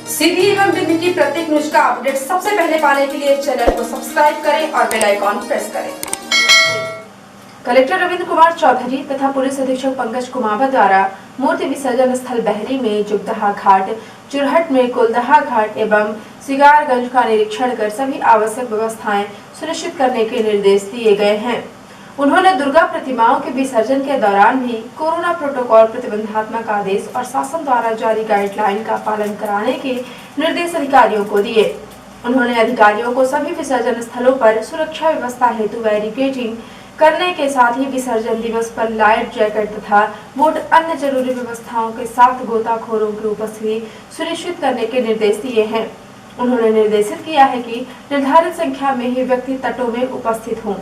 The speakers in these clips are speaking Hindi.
सीधी एवं दिल्ली की प्रत्येक न्यूज का अपडेट सबसे पहले पाने के लिए चैनल को सब्सक्राइब करें और बेल आइकॉन प्रेस करें। कलेक्टर रविंद्र कुमार चौधरी तथा पुलिस अधीक्षक पंकज कुमावत द्वारा मूर्ति विसर्जन स्थल बहरी में जुगदहा घाट, चुरहट में कुलदहा घाट एवं सिगारगंज का निरीक्षण कर सभी आवश्यक व्यवस्थाएं सुनिश्चित करने के निर्देश दिए गए हैं। उन्होंने दुर्गा प्रतिमाओं के विसर्जन के दौरान भी कोरोना प्रोटोकॉल प्रतिबंधात्मक आदेश और शासन द्वारा जारी गाइडलाइन का पालन कराने के निर्देश अधिकारियों को दिए। उन्होंने अधिकारियों को सभी विसर्जन स्थलों पर सुरक्षा व्यवस्था हेतु बैरिकेडिंग करने के साथ ही विसर्जन दिवस पर लाइट जैकेट तथा बोट अन्य जरूरी व्यवस्थाओं के साथ गोताखोरों की उपस्थिति सुनिश्चित करने के निर्देश दिए हैं। उन्होंने निर्देशित किया है कि निर्धारित संख्या में ही व्यक्ति तटों में उपस्थित हों,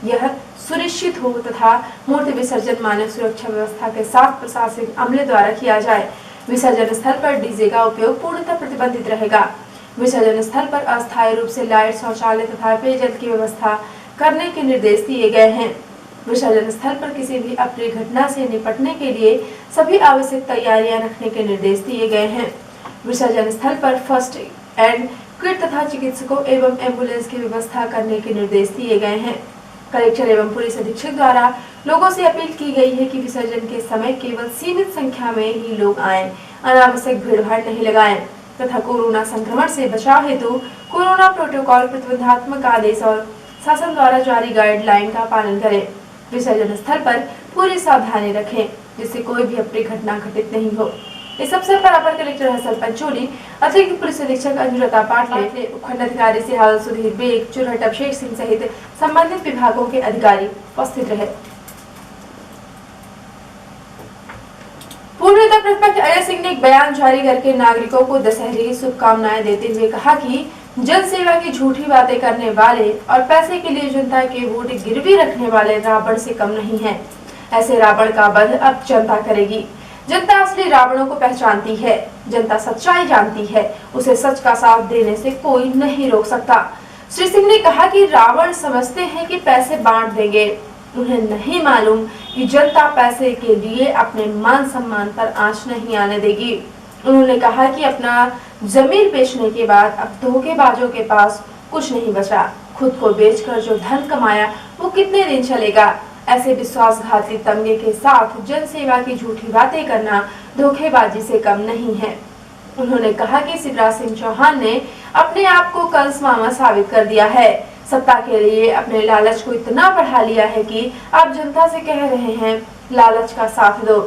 यह सुनिश्चित हो तथा मूर्ति विसर्जन मानव सुरक्षा व्यवस्था के साथ प्रशासनिक अमले द्वारा किया जाए। विसर्जन स्थल पर डीजे का उपयोग पूर्णतः प्रतिबंधित रहेगा। विसर्जन स्थल पर अस्थायी रूप से लाइट, शौचालय तथा पेयजल की व्यवस्था करने के निर्देश दिए गए हैं। विसर्जन स्थल पर किसी भी अप्रिय घटना से निपटने के लिए सभी आवश्यक तैयारियां रखने के निर्देश दिए गए हैं। विसर्जन स्थल पर फर्स्ट एड किट तथा चिकित्सकों एवं एम्बुलेंस की व्यवस्था करने के निर्देश दिए गए हैं। कलेक्टर एवं पुलिस अधीक्षक द्वारा लोगों से अपील की गई है कि विसर्जन के समय केवल सीमित संख्या में ही लोग आएं, अनावश्यक भीड़भाड़ नहीं लगाएं तथा कोरोना संक्रमण से बचाव हेतु कोरोना प्रोटोकॉल प्रतिबंधात्मक आदेश और शासन द्वारा जारी गाइडलाइन का पालन करें। विसर्जन स्थल पर पूरी सावधानी रखें जिससे कोई भी अप्रिय घटना घटित नहीं हो। इस अवसर पर अपर कलेक्टर हसन पंचोली, अतिरिक्त पुलिस अधीक्षक अंजुलता पाटले, उपखंड अधिकारी सिहाल सुधीर बेग, चुरहट अभिषेक सिंह सहित संबंधित विभागों के अधिकारी उपस्थित रहे। पूर्व नेता प्रतिपक्ष अजय सिंह ने एक बयान जारी करके नागरिकों को दशहरे की शुभकामनाएं देते हुए कहा कि जन सेवा की झूठी बातें करने वाले और पैसे के लिए जनता के वोट गिरवी रखने वाले रावण से कम नहीं है। ऐसे रावण का वध अब जनता करेगी। जनता असली रावणों को पहचानती है, जनता सच्चाई जानती है, उसे सच का साथ देने से कोई नहीं रोक सकता। श्री सिंह ने कहा कि रावण समझते हैं कि पैसे बांट देंगे, उन्हें नहीं मालूम कि जनता पैसे के लिए अपने मान सम्मान पर आंच नहीं आने देगी। उन्होंने कहा कि अपना जमीन बेचने के बाद अब धोखेबाजों के पास कुछ नहीं बचा। खुद को बेचकर जो धन कमाया वो कितने दिन चलेगा। ऐसे विश्वासघाती तमगे के साथ जन सेवा की झूठी बातें करना धोखेबाजी से कम नहीं है। उन्होंने कहा कि शिवराज सिंह चौहान ने अपने आप को कंस मामा साबित कर दिया है। सत्ता के लिए अपने लालच को इतना बढ़ा लिया है कि आप जनता से कह रहे हैं लालच का साथ दो।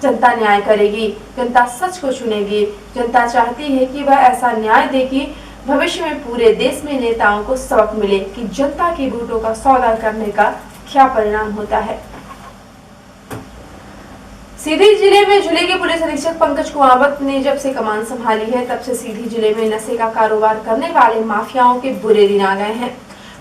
जनता न्याय करेगी, जनता सच को चुनेगी। जनता चाहती है कि वह ऐसा न्याय दे कि भविष्य में पूरे देश में नेताओं को सबक मिले कि जनता के वोटों का सौदा करने का क्या परिणाम होता है। सीधी जिले में जिले के पुलिस अधीक्षक पंकज कुमावत ने जब से कमान संभाली है तब से सीधी जिले में नशे का कारोबार करने वाले माफियाओं के बुरे दिन आ गए हैं।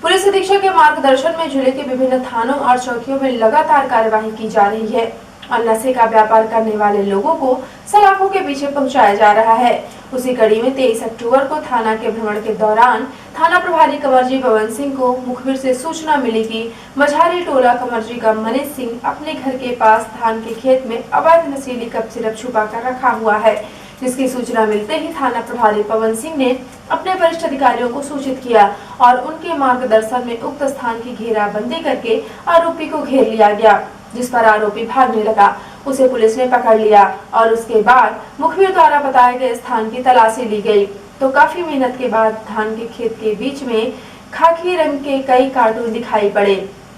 पुलिस अधीक्षक के मार्गदर्शन में जिले के विभिन्न थानों और चौकियों में लगातार कार्यवाही की जा रही है और नशे का व्यापार करने वाले लोगों को सलाखों के पीछे पहुंचाया जा रहा है। उसी कड़ी में 23 अक्टूबर को थाना के भ्रमण के दौरान थाना प्रभारी कंवरजी पवन सिंह को मुखबिर से सूचना मिली कि मझारी टोला कंवरजी का मनीष सिंह अपने घर के पास धान के खेत में अवैध नशीली कप सिरप छुपा कर रखा हुआ है। जिसकी सूचना मिलते ही थाना प्रभारी पवन सिंह ने अपने वरिष्ठ अधिकारियों को सूचित किया और उनके मार्गदर्शन में उक्त स्थान की घेराबंदी करके आरोपी को घेर लिया गया, जिस पर आरोपी भागने लगा। उसे पुलिस ने पकड़ लिया और उसके बाद मुखबिर द्वारा बताए गए स्थान की तलाशी ली गई तो काफी मेहनत के बाद धान के खेत के बीच में खाकी रंग के कई कार्टून दिखाई पड़े,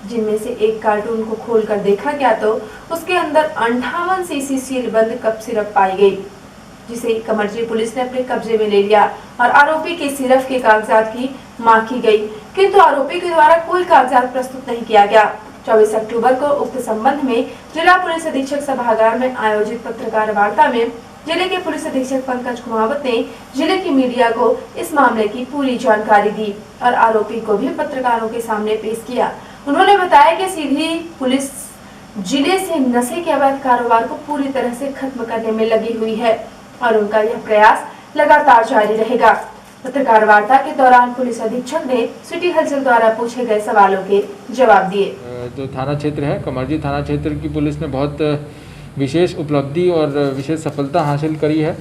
जिनमें से एक कार्टून को खोलकर देखा गया तो उसके अंदर 58 सीसी सील बंद कप सिरप पाई गई, जिसे कंवरजी पुलिस ने अपने कब्जे में ले लिया और आरोपी के सिरप के कागजात की मांग की गई, किंतु आरोपी के द्वारा कोई कागजात प्रस्तुत नहीं किया गया। 24 अक्टूबर को उक्त संबंध में जिला पुलिस अधीक्षक सभागार में आयोजित पत्रकार वार्ता में जिले के पुलिस अधीक्षक पंकज कुमावत ने जिले की मीडिया को इस मामले की पूरी जानकारी दी और आरोपी को भी पत्रकारों के सामने पेश किया। उन्होंने बताया कि सीधी पुलिस जिले से नशे के अवैध कारोबार को पूरी तरह से खत्म करने में लगी हुई है और उनका यह प्रयास लगातार जारी रहेगा। पत्रकार वार्ता के दौरान पुलिस अधीक्षक ने सिटी हलचल द्वारा पूछे गए सवालों के जवाब दिए। जो थाना क्षेत्र है कमरजी थाना क्षेत्र की पुलिस ने बहुत विशेष उपलब्धि और विशेष सफलता हासिल करी है।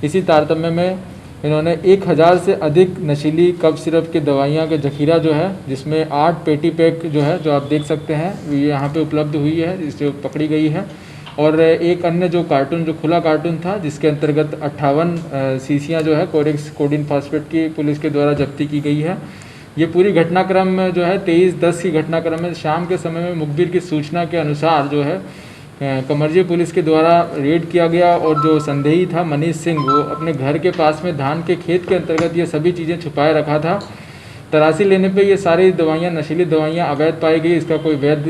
इसी तारतम्य में इन्होंने 1000 से अधिक नशीली कफ सिरप की दवाइयाँ के जखीरा जो है, जिसमें 8 पेटी पैक जो है, जो आप देख सकते हैं, ये यहाँ पे उपलब्ध हुई है, जिससे पकड़ी गई है। और एक अन्य जो कार्टून, जो खुला कार्टून था, जिसके अंतर्गत 58 शीशियाँ जो है कोरेक्स कोडीन फास्फेट की पुलिस के द्वारा जब्ती की गई है। ये पूरी घटनाक्रम जो है 23/10 की घटनाक्रम में शाम के समय में मुखबिर की सूचना के अनुसार जो है कमर्जी पुलिस के द्वारा रेड किया गया। और जो संदेही था मनीष सिंह, वो अपने घर के पास में धान के खेत के अंतर्गत ये सभी चीज़ें छुपाए रखा था। तलाशी लेने पे ये सारी दवाइयाँ, नशीली दवाइयाँ अवैध पाई गई। इसका कोई वैध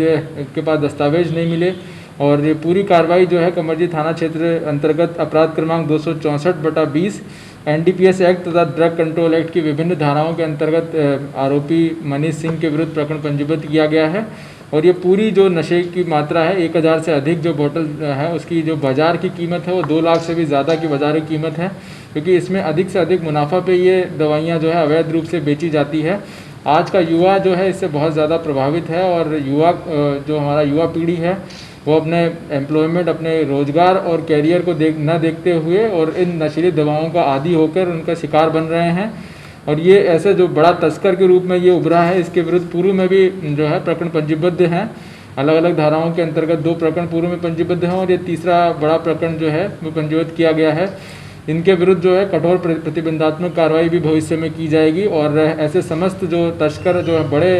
के पास दस्तावेज नहीं मिले। और ये पूरी कार्रवाई जो है कमर्जी थाना क्षेत्र अंतर्गत अपराध क्रमांक 264/20 NDPS एक्ट तथा ड्रग कंट्रोल एक्ट की विभिन्न धाराओं के अंतर्गत आरोपी मनीष सिंह के विरुद्ध प्रकरण पंजीबद्ध किया गया है। और ये पूरी जो नशे की मात्रा है, 1000 से अधिक जो बोतल है, उसकी जो बाज़ार की कीमत है वो 2 लाख से भी ज़्यादा की बाज़ारी कीमत है, क्योंकि इसमें अधिक से अधिक मुनाफा पे ये दवाइयाँ जो है अवैध रूप से बेची जाती है। आज का युवा जो है इससे बहुत ज़्यादा प्रभावित है। और युवा जो हमारा युवा पीढ़ी है वो अपने एम्प्लॉयमेंट, अपने रोज़गार और कैरियर को न देखते हुए और इन नशीली दवाओं का आदी होकर उनका शिकार बन रहे हैं। और ये ऐसे जो बड़ा तस्कर के रूप में ये उभरा है, इसके विरुद्ध पूर्व में भी जो है प्रकरण पंजीबद्ध हैं। अलग अलग धाराओं के अंतर्गत 2 प्रकरण पूर्व में पंजीबद्ध हैं और ये तीसरा बड़ा प्रकरण जो है वो पंजीबद्ध किया गया है। इनके विरुद्ध जो है कठोर प्रतिबंधात्मक कार्रवाई भी भविष्य में की जाएगी। और ऐसे समस्त जो तस्कर जो है बड़े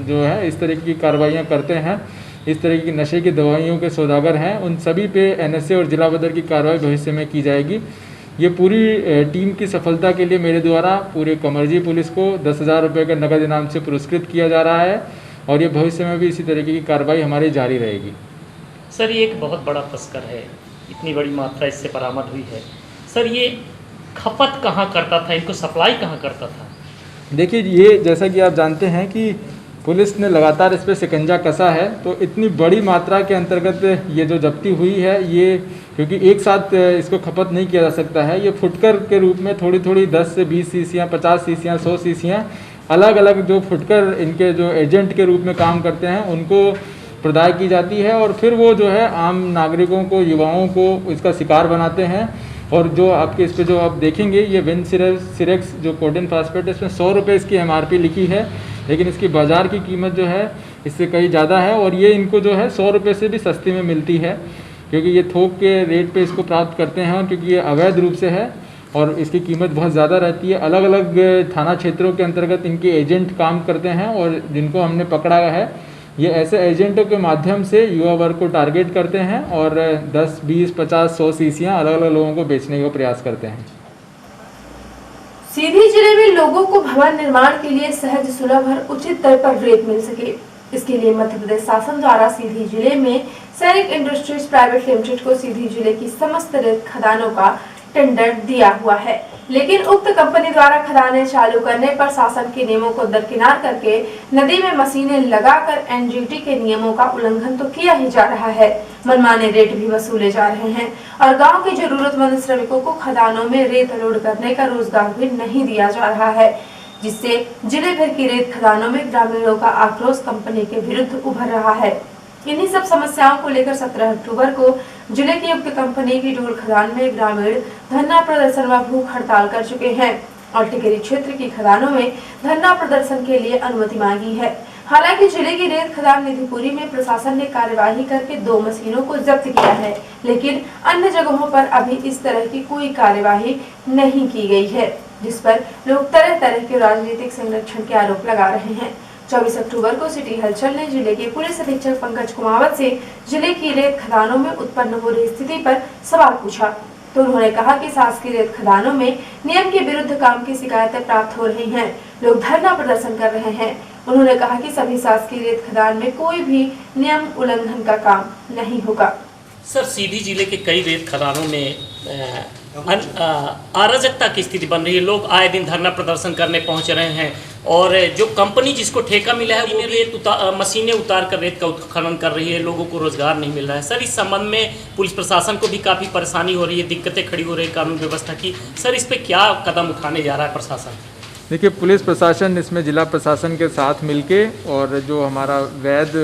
जो है इस तरह की कार्रवाइयाँ करते हैं, इस तरह की नशे की दवाइयों के सौदागर हैं, उन सभी पे NSA और जिला बदर की कार्रवाई भविष्य में की जाएगी। ये पूरी टीम की सफलता के लिए मेरे द्वारा पूरे कमर्जी पुलिस को 10,000 रुपये के नकद इनाम से पुरस्कृत किया जा रहा है। और ये भविष्य में भी इसी तरीके की कार्रवाई हमारी जारी रहेगी। सर, ये एक बहुत बड़ा तस्कर है, इतनी बड़ी मात्रा इससे बरामद हुई है। सर, ये खपत कहाँ करता था, इनको सप्लाई कहाँ करता था? देखिए, ये जैसा कि आप जानते हैं कि पुलिस ने लगातार इस पर शिकंजा कसा है, तो इतनी बड़ी मात्रा के अंतर्गत ये जो जब्ती हुई है, ये क्योंकि एक साथ इसको खपत नहीं किया जा सकता है, ये फुटकर के रूप में थोड़ी थोड़ी 10 से 20 शीशियाँ, 50 शीशियाँ, 100 शीशियाँ अलग अलग जो फुटकर इनके जो एजेंट के रूप में काम करते हैं उनको प्रदाय की जाती है। और फिर वो जो है आम नागरिकों को, युवाओं को इसका शिकार बनाते हैं। और जो आपके इस पर जो आप देखेंगे, ये विन सिरेक्स जो कोडीन फास्फेट, इसमें 100 रुपये इसकी MRP लिखी है, लेकिन इसकी बाज़ार की कीमत जो है इससे कहीं ज़्यादा है। और ये इनको जो है 100 रुपये से भी सस्ती में मिलती है, क्योंकि ये थोक के रेट पे इसको प्राप्त करते हैं। और क्योंकि ये अवैध रूप से है और इसकी कीमत बहुत ज़्यादा रहती है। अलग अलग थाना क्षेत्रों के अंतर्गत इनके एजेंट काम करते हैं और जिनको हमने पकड़ा है, ये ऐसे एजेंटों के माध्यम से युवा वर्ग को टारगेट करते हैं और 10, 20, 50, 100 शीशियाँ अलग अलग लोगों को बेचने का प्रयास करते हैं। सीधी जिले में लोगों को भवन निर्माण के लिए सहज, सुलभ और उचित दर पर रेत मिल सके, इसके लिए मध्य प्रदेश शासन द्वारा सीधी जिले में सैनिक इंडस्ट्रीज प्राइवेट लिमिटेड को सीधी जिले की समस्त रेत खदानों का टेंडर दिया हुआ है। लेकिन उक्त कंपनी द्वारा खदानें चालू करने पर शासन के नियमों को दरकिनार करके नदी में मशीनें लगाकर NGT के नियमों का उल्लंघन तो किया ही जा रहा है, मनमाने रेट भी वसूले जा रहे हैं और गांव के जरूरतमंद श्रमिकों को खदानों में रेत लोड करने का रोजगार भी नहीं दिया जा रहा है, जिससे जिले भर की रेत खदानों में ग्रामीणों का आक्रोश कंपनी के विरुद्ध उभर रहा है। इन्हीं सब समस्याओं को लेकर 17 अक्टूबर को जिले की उक्त कंपनी की ढोल खदान में ग्रामीण धरना प्रदर्शन व भूख हड़ताल कर चुके हैं और टिकरी क्षेत्र की खदानों में धरना प्रदर्शन के लिए अनुमति मांगी है। हालांकि जिले की रेत खदान निधिपुरी में प्रशासन ने कार्यवाही करके 2 मशीनों को जब्त किया है, लेकिन अन्य जगहों पर अभी इस तरह की कोई कार्यवाही नहीं की गई है, जिस पर लोग तरह तरह के राजनीतिक संरक्षण के आरोप लगा रहे हैं। 24 अक्टूबर को सिटी हलचल ने जिले के पुलिस अधीक्षक पंकज कुमावत से जिले की रेत खदानों में उत्पन्न हो रही स्थिति पर सवाल पूछा, तो उन्होंने कहा कि शासकीय रेत खदानों में नियम के विरुद्ध काम की शिकायतें प्राप्त हो रही हैं, लोग धरना प्रदर्शन कर रहे हैं। उन्होंने कहा कि सभी शासकीय रेत खदान में कोई भी नियम उल्लंघन का काम नहीं होगा। सर, सीधी जिले के कई रेत खदानों में अराजकता की स्थिति बन रही है, लोग आए दिन धरना प्रदर्शन करने पहुंच रहे हैं और जो कंपनी जिसको ठेका मिला है वो रेत मशीनें उतार कर रेत का उत्खनन कर रही है, लोगों को रोजगार नहीं मिल रहा है। सर, इस संबंध में पुलिस प्रशासन को भी काफ़ी परेशानी हो रही है, दिक्कतें खड़ी हो रही है कानून व्यवस्था की। सर, इस पर क्या कदम उठाने जा रहा है प्रशासन? देखिए, पुलिस प्रशासन इसमें जिला प्रशासन के साथ मिलके और जो हमारा वैध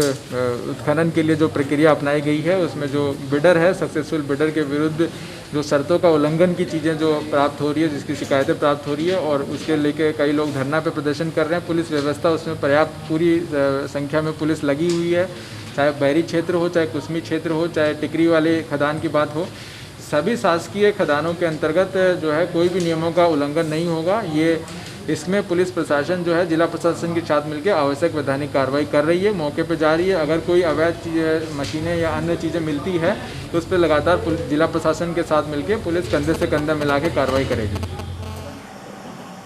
उत्खनन के लिए जो प्रक्रिया अपनाई गई है उसमें जो बिडर है, सक्सेसफुल बिडर के विरुद्ध जो शर्तों का उल्लंघन की चीज़ें जो प्राप्त हो रही है, जिसकी शिकायतें प्राप्त हो रही है और उसके लेके कई लोग धरना पे प्रदर्शन कर रहे हैं। पुलिस व्यवस्था उसमें पर्याप्त पूरी संख्या में पुलिस लगी हुई है, चाहे बहरी क्षेत्र हो, चाहे कुसमी क्षेत्र हो, चाहे टिकरी वाले खदान की बात हो। सभी शासकीय खदानों के अंतर्गत जो है कोई भी नियमों का उल्लंघन नहीं होगा। ये इसमें पुलिस प्रशासन जो है जिला प्रशासन के साथ मिलकर आवश्यक वैधानिक कार्रवाई कर रही है, मौके पर जा रही है। अगर कोई अवैध मशीनें या अन्य चीज़ें मिलती है तो उस पर लगातार जिला प्रशासन के साथ मिलकर पुलिस कंधे से कंधा मिला के कार्रवाई करेगी।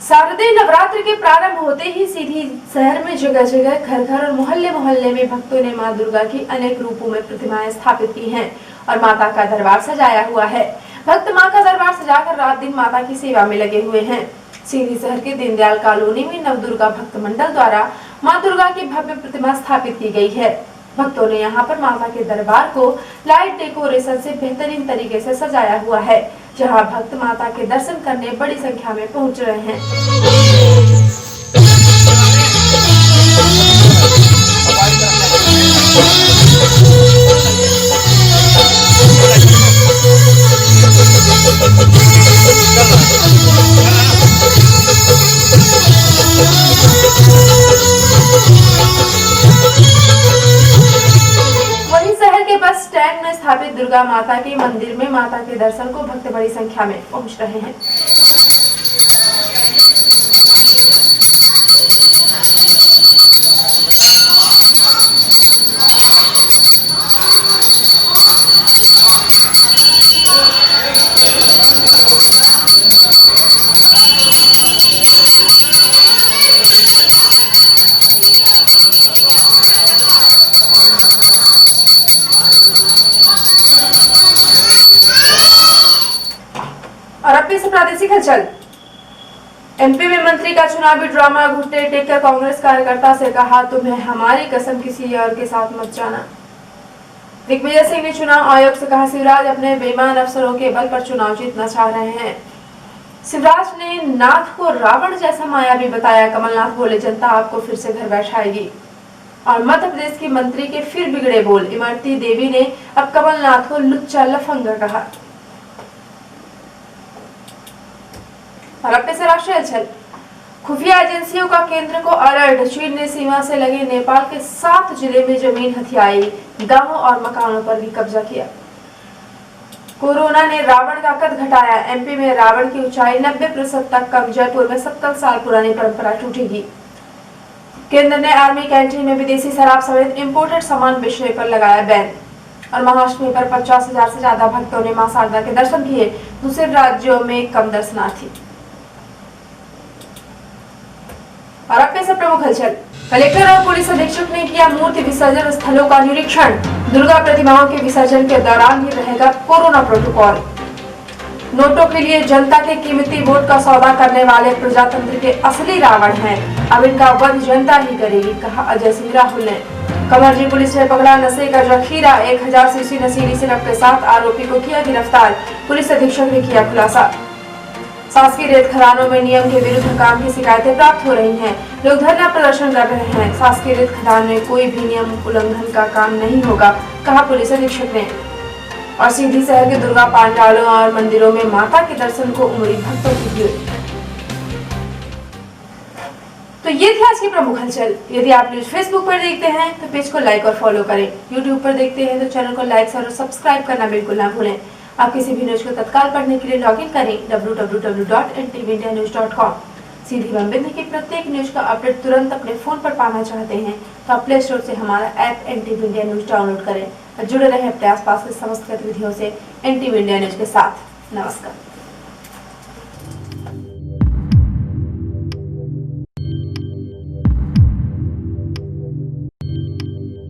शारदीय नवरात्र के प्रारंभ होते ही सीधी शहर में जगह जगह, घर घर और मोहल्ले मोहल्ले में भक्तों ने मां दुर्गा की अनेक रूपों में प्रतिमाएं स्थापित की हैं और माता का दरबार सजाया हुआ है। भक्त मां का दरबार सजाकर रात दिन माता की सेवा में लगे हुए हैं। सीधी शहर के दीनदयाल कॉलोनी में नवदुर्गा भक्त मंडल द्वारा मां दुर्गा की भव्य प्रतिमा स्थापित की गई है। भक्तों ने यहां पर माता के दरबार को लाइट डेकोरेशन से बेहतरीन तरीके से सजाया हुआ है, जहां भक्त माता के दर्शन करने बड़ी संख्या में पहुंच रहे हैं। वहीं शहर के बस स्टैंड में स्थापित दुर्गा माता के मंदिर में माता के दर्शन को भक्त बड़ी संख्या में पहुंच रहे हैं। और अब से प्रादेशिक हलचल। एमपी में मंत्री का चुनावी ड्रामा, घुटने टेककर कांग्रेस कार्यकर्ता से कहा, तुम्हें हमारी कसम किसी और के साथ मत जाना। दिग्विजय सिंह ने चुनाव आयोग से कहा, शिवराज अपने बेईमान अफसरों के बल पर चुनाव जीतना चाह रहे हैं। शिवराज ने नाथ को रावण जैसा मायावी बताया। कमलनाथ बोले, जनता आपको फिर से घर बैठाएगी। और मध्य प्रदेश की मंत्री के फिर बिगड़े बोल, इमरती देवी ने अब कमलनाथ को लुच्चा लफंगा कहा। और अब से राष्ट्रीय हलचल। खुफिया एजेंसियों का केंद्र को अलर्ट, चीन ने सीमा से लगे नेपाल के 7 जिले में जमीन हथियाई, गांवों और मकानों पर भी कब्जा किया। कोरोना ने रावण का कद घटाया, एमपी में रावण की ऊंचाई 90% तक कम। जयपुर में 70 साल पुरानी परंपरा टूटेगी। केंद्र ने आर्मी कैंटीन में विदेशी शराब समेत इंपोर्टेड सामान बेचने पर लगाया बैन। और महाअष्टमी पर 50,000 से ज्यादा भक्तों ने मां शारदा के दर्शन किए, दूसरे राज्यों में कम दर्शनार्थी। और अब से प्रमुख हलचल। कलेक्टर और पुलिस अधीक्षक ने किया मूर्ति विसर्जन स्थलों का निरीक्षण। दुर्गा प्रतिमाओं के विसर्जन के दौरान ही रहेगा कोरोना प्रोटोकॉल। नोटों के लिए जनता के कीमती वोट का सौदा करने वाले प्रजातंत्र के असली रावण हैं। अब इनका वध जनता ही करेगी, कहा अजय सिंह राहुल ने। कमरजी पुलिस ने पकड़ा नशे का जखीरा, 1000 सीसी नशीली सिरप के साथ आरोपी को किया गिरफ्तार। पुलिस अधीक्षक ने किया खुलासा। शासकीय रेत खदानों में नियम के विरुद्ध काम की शिकायतें प्राप्त हो रही हैं। लोग धरना प्रदर्शन कर रहे हैं। शासकीय रेत खदान में कोई भी नियम उल्लंघन का काम नहीं होगा, कहा पुलिस अधीक्षक ने। और सीधी शहर के दुर्गा पांडालों और मंदिरों में माता के दर्शन को उमड़ी भक्तों की भीड़। तो ये थी आज की प्रमुख हलचल। यदि आप न्यूज फेसबुक पर देखते हैं तो पेज को लाइक और फॉलो करें। यूट्यूब पर देखते हैं तो चैनल को लाइक और सब्सक्राइब करना बिल्कुल ना भूलें। आप किसी भी न्यूज को तत्काल पढ़ने के लिए लॉगिन करें www.ntvnews.com। सीधी बम्बे की प्रत्येक न्यूज का अपडेट तुरंत अपने फोन पर पाना चाहते हैं तो आप प्ले स्टोर से हमारा app NTV India news download करें और जुड़े रहें अपने आसपास के समस्त गतिविधियों से NTV इंडिया न्यूज के साथ। नमस्कार।